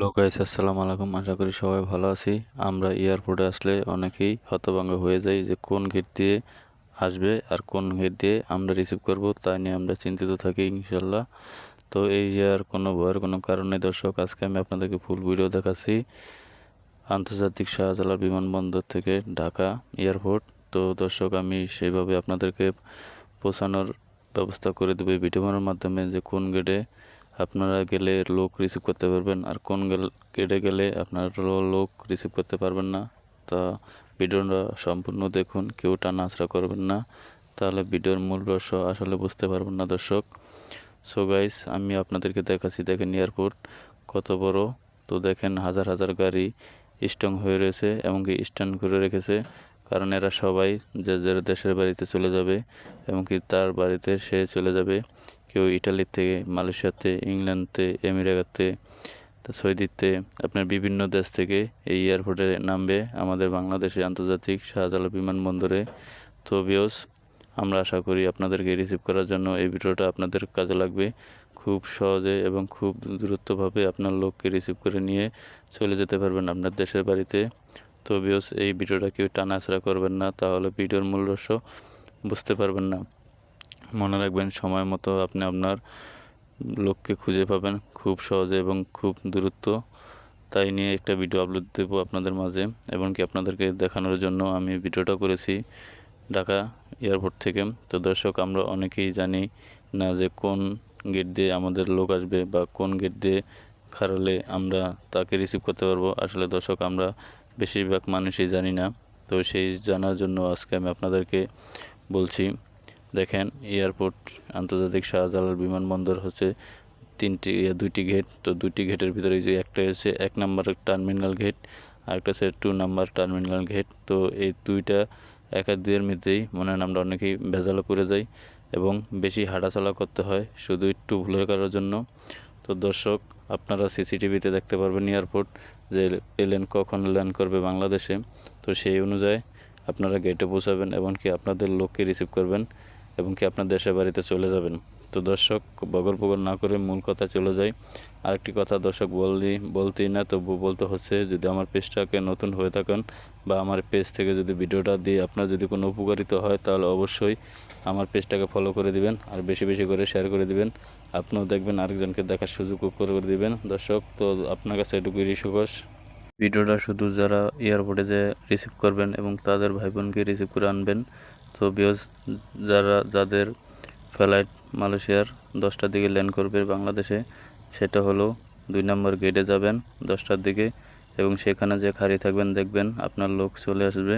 Hello guys, আসসালামু আলাইকুম। আশা করি সবাই ভালো আছি। আমরা এয়ারপোর্টে আসলে অনেকেই হতভম্ব হয়ে যাই যে কোন গেট দিয়ে আসবে আর কোন গেট দিয়ে আমরা রিসিভ করব, তা নিয়ে আমরা চিন্তিত থাকি ইনশাল্লাহ। তো এই যে আর কোনো ভয়ের কোনো কারণ নেই দর্শক। আজকে আমি আপনাদেরকে ফুল ভিডিও দেখাচ্ছি আন্তর্জাতিক শাহজালাল বিমানবন্দর থেকে ঢাকা এয়ারপোর্ট। তো দর্শক, আমি সেইভাবে আপনাদেরকে পৌঁছানোর ব্যবস্থা করে দেবো এই ভিডিওর মাধ্যমে, যে কোন গেটে আপনারা গেলে লোক রিসিভ করতে পারবেন আর কোন গেটে গেলে আপনারা লোক রিসিভ করতে পারবেন না। তা ভিডিওটা সম্পূর্ণ দেখুন, কেউ টানাআঁচড়া করবেন না, তাহলে ভিডিওর মূল রহস্য আসলে বুঝতে পারবেন না দর্শক। সো গাইস, আমি আপনাদেরকে দেখাচ্ছি, দেখেন এয়ারপোর্ট কত বড়। তো দেখেন হাজার হাজার গাড়ি স্ট্রং হয়ে রয়েছে, এমনকি স্ট্যান্ড করে রেখেছে, কারণ এরা সবাই যে যার দেশের বাড়িতে চলে যাবে, এমনকি তার বাড়িতে সে চলে যাবে। কেউ ইটালির থেকে, মালয়েশিয়াতে, ইংল্যান্ডতে, আমেরিকাতে, সৌদিতে, আপনার বিভিন্ন দেশ থেকে এই এয়ারপোর্টে নামবে আমাদের বাংলাদেশে আন্তর্জাতিক শাহজালাল বিমানবন্দরে। তো ভিউয়ার্স, আমরা আশা করি আপনাদেরকে রিসিভ করার জন্য এই ভিডিওটা আপনাদের কাজে লাগবে। খুব সহজে এবং খুব দ্রুতভাবে আপনার লোককে রিসিভ করে নিয়ে চলে যেতে পারবেন আপনার দেশের বাড়িতে। তো ভিউয়ার্স, এই ভিডিওটা কেউ টানাছাড়া করবেন না, তাহলে ভিডিওর মূল রহস্য বুঝতে পারবেন না। মনে রাখবেন, সময় মতো আপনি আপনার লোককে খুঁজে পাবেন খুব সহজে এবং খুব দ্রুত। তাই নিয়ে একটা ভিডিও আপলোড দেবো আপনাদের মাঝে, এবং কি আপনাদেরকে দেখানোর জন্য আমি ভিডিওটা করেছি ঢাকা এয়ারপোর্ট থেকে। তো দর্শক, আমরা অনেকেই জানি না যে কোন গেট দিয়ে আমাদের লোক আসবে বা কোন গেট দিয়ে খারালে আমরা তাকে রিসিভ করতে পারবো। আসলে দর্শক, আমরা বেশিরভাগ মানুষই জানি না। তো সেই জানার জন্য আজকে আমি আপনাদেরকে বলছি। দেখেন, এয়ারপোর্ট আন্তর্জাতিক শাহজালাল বিমানবন্দর হচ্ছে দুইটি গেট। তো দুইটি গেটের ভিতরে যে একটা হচ্ছে 1 নম্বর টার্মিনাল গেট, আর একটা হচ্ছে 2 নম্বর টার্মিনাল গেট। তো এই দুইটা এক আর দুইয়ের মধ্যেই মনে হয় আমরা অনেকেই ভেজালে পড়ে যাই এবং বেশি হাঁটাচলা করতে হয় শুধু একটু ভুলের কারোর জন্য। তো দর্শক, আপনারা সিসিটিভিতে দেখতে পারবেন এয়ারপোর্ট যে প্লেন কখন ল্যান্ড করবে বাংলাদেশে। তো সেই অনুযায়ী আপনারা গেটে পৌঁছাবেন এবং কি আপনাদের লোককে রিসিভ করবেন এবং কি আপনার দেশের বাড়িতে চলে যাবেন। তো দর্শক, বগর বগর না করে মূল কথা চলে যায়। আরেকটি কথা দর্শক, বলতেই না তবু বলতে হচ্ছে, যদি আমার পেজটাকে নতুন হয়ে থাকেন বা আমার পেজ থেকে যদি ভিডিওটা দিয়ে আপনার যদি কোনো উপকারিত হয়, তাহলে অবশ্যই আমার পেজটাকে ফলো করে দিবেন আর বেশি বেশি করে শেয়ার করে দিবেন। আপনিও দেখবেন, আরেকজনকে দেখার সুযোগ করে দিবেন দর্শক। তো আপনার কাছে এটুকুই রিকোয়েস্ট, ভিডিওটা শুধু যারা এয়ারপোর্টে যে রিসিভ করবেন এবং তাদের ভাই বোনকে রিসিভ করে আনবেন। তো বিকজ যাদের ফ্লাইট মালয়েশিয়ার 10টার দিকে ল্যান্ড করবে বাংলাদেশে, সেটা হলো 2 নম্বর গেটে যাবেন 10টার দিকে, এবং সেখানে যে খাড়ি থাকবেন দেখবেন আপনার লোক চলে আসবে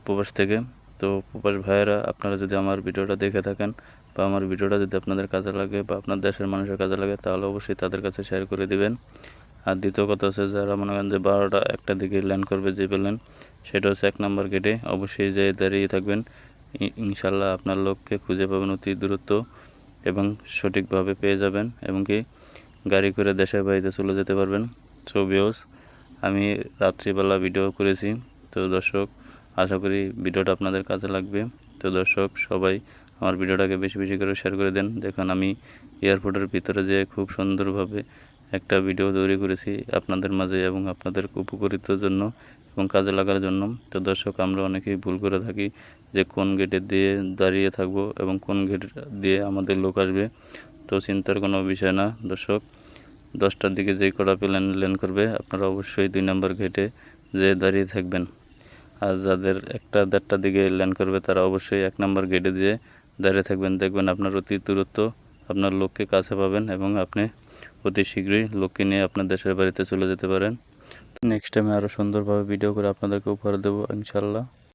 প্রবাস থেকে। তো প্রবাস ভাইয়েরা, আপনারা যদি আমার ভিডিওটা দেখে থাকেন বা আমার ভিডিওটা যদি আপনাদের কাজে লাগে বা আপনার দেশের মানুষের কাজে লাগে, তাহলে অবশ্যই তাদের কাছে শেয়ার করে দিবেন। আর দ্বিতীয় কথা হচ্ছে, যারা মনে করেন যে 12টা 1টার দিকে ল্যান্ড করবে যে প্লেন, সেটা হচ্ছে 1 নম্বর গেটে, অবশ্যই যে দাঁড়িয়ে থাকবেন। ইনশাল্লাহ আপনার লোককে খুঁজে পাবেন অতি দ্রুত এবং সঠিকভাবে পেয়ে যাবেন, এবং কি গাড়ি করে দেশের বাড়িতে চলে যেতে পারবেন। সো ভিউয়ার্স, আমি রাত্রিবেলা ভিডিও করেছি। তো দর্শক, আশা করি ভিডিওটা আপনাদের কাজে লাগবে। তো দর্শক, সবাই আমার ভিডিওটাকে বেশি বেশি করে শেয়ার করে দেন। দেখুন, আমি এয়ারপোর্টের ভিতরে যে খুব সুন্দরভাবে একটা ভিডিও তৈরি করেছি আপনাদের মাঝে এবং আপনাদের উপকারিতার জন্য এবং কাজে লাগার জন্য। তো দর্শক, আমরা অনেকেই ভুল করে থাকি যে কোন গেটে দিয়ে দাঁড়িয়ে থাকবো এবং কোন গেট দিয়ে আমাদের লোক আসবে। তো চিন্তার কোনো বিষয় না দর্শক। 10টার দিকে যেই কটা প্লেন ল্যান্ড করবে, আপনারা অবশ্যই 2 নম্বর গেটে যে দাঁড়িয়ে থাকবেন। আর যাদের 1টা 1:30টার দিকে ল্যান্ড করবে, তারা অবশ্যই 1 নম্বর গেটে দিয়ে দাঁড়িয়ে থাকবেন। দেখবেন আপনার অতি দূরত্ব আপনার লোককে কাছে পাবেন এবং আপনি অতি শীঘ্রই লোককে নিয়ে আপনার দেশের বাড়িতে চলে যেতে পারেন। নেক্সট টাইমে আরও সুন্দরভাবে ভিডিও করে আপনাদেরকে উপহার দেবো ইনশাল্লাহ।